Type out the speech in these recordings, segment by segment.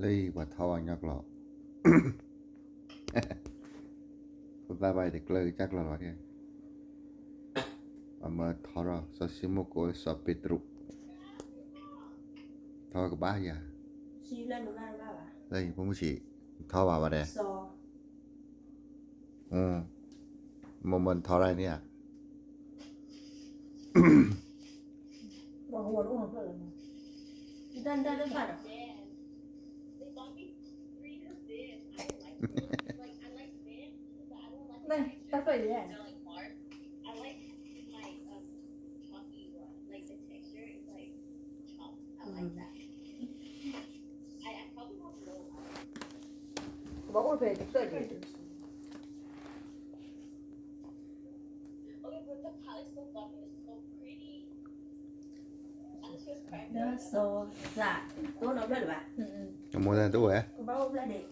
lấy và thao anh nhắc lọ cô ta bài thì lời chắc là đi mà thao ra sao xin một cô sao petru thao cái ba giờ Xí lên nó ba à? đây không chỉ thao vào đây So. một mình thao ra nè Bỏ hồ đúng không? Đang phải à? Này, ta phải đấy. Bỏ hồ về cái gì? Đó so. Dạ. Tôi nói được bà. mua raตู้ấy Có bao ra để.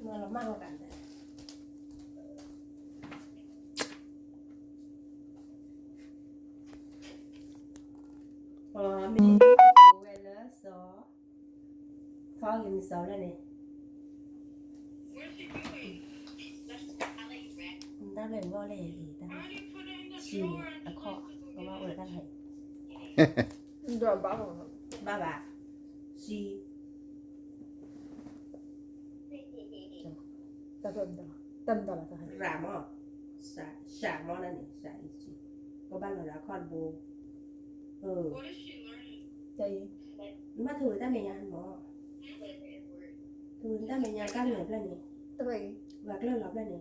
Mà nó mang vào cảnh này. Mình về là so. Phao gì mình so lên này. Ta về ngõ này thì ta xì ta kho có bao ở đây Rồi bỏ hồ. ba bà xì Ta tâm là ta hay. rà mò xả mò này xả xì có bao là con bồ Chạy. mà thử ta mình nhà mò thử ta mình nhà các người lên này Ta phải. và cái lọp lên này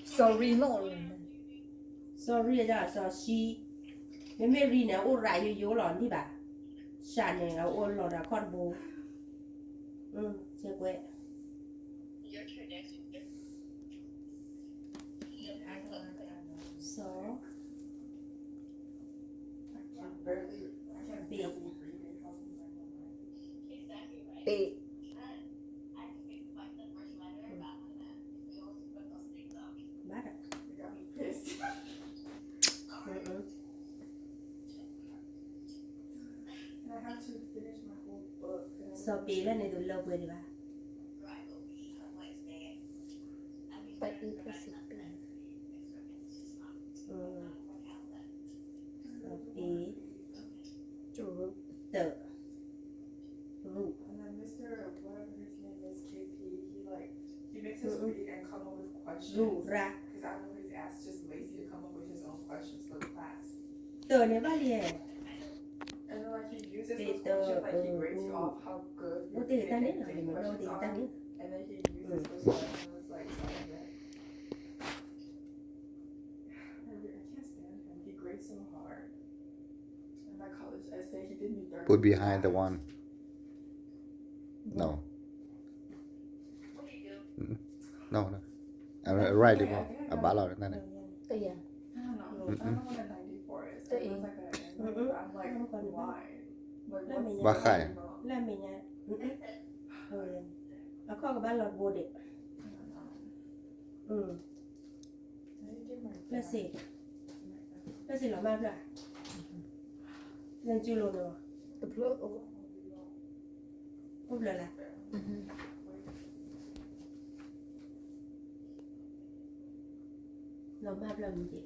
Sorry no. sorry ra so xì mấy mấy ri này ô rải vô vô lòn đi bà xả này là ô lòn là con bồ chưa quên so bị Bị. bắt à so bị lên này tụi lâu về đi bà Phải đi theo sự tự. so bị Chủ. tự ru And then Mr. whatever his name is, KP, he makes us read and come up with questions. ru ra Because I know his ass just lazy to come up with his own questions for the class. tự này ba liền And then he uses Peter, those questions, he grades you off how good nó your tiền ta picking đến rồi and mà đâu questions tiền are. ta đến And then he uses those questions something that I can't stand him. He grades so hard. In my college essay, he did me 30. put behind the one no no right đi không bảo là này Tại vì I don't know. I don't know what a 94 is. Tại It ý. was like a I'm like, why? Like, Let me what's Ba khai. wrong? là mình nhà à kho cái ba lọt bồ đệ I didn't get my là gì là ma ra nên chưa luôn rồi tập lớp. không lời là nó ma làm gì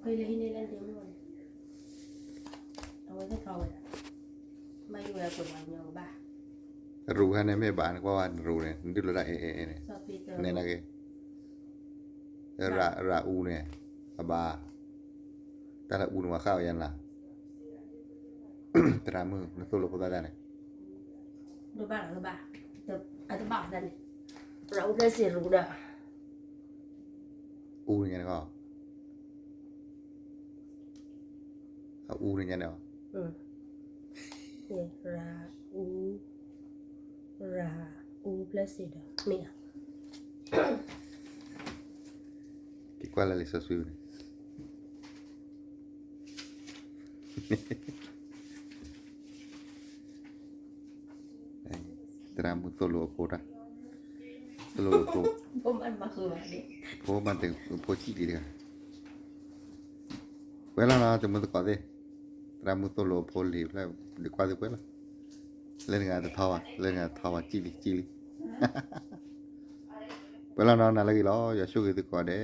cây lấy nên lên tiếng luôn ông ấy thích thầu rồi mấy người của nhau ba rủ hai em mấy bạn qua anh rủ này đi lại này so Peter này là cái ra u này ba ta là u mà khao yên là ta làm mưa nó tôi là cô ta này đôi ba là đôi ba tập tôi bảo ra này rau cái gì rủ đó u này có u này nào ra u plus gì đó nè che quella le sta su này ta làm một tôi lúa cô ra tôi lúa cô hôm ăn mà khử mà đi cô bạn từ cô chị đi được quella là chúng mình có gì tramuto lo poli la de quasi quella lenga de thawa chili quella nonna la lo ya shu ki de ko de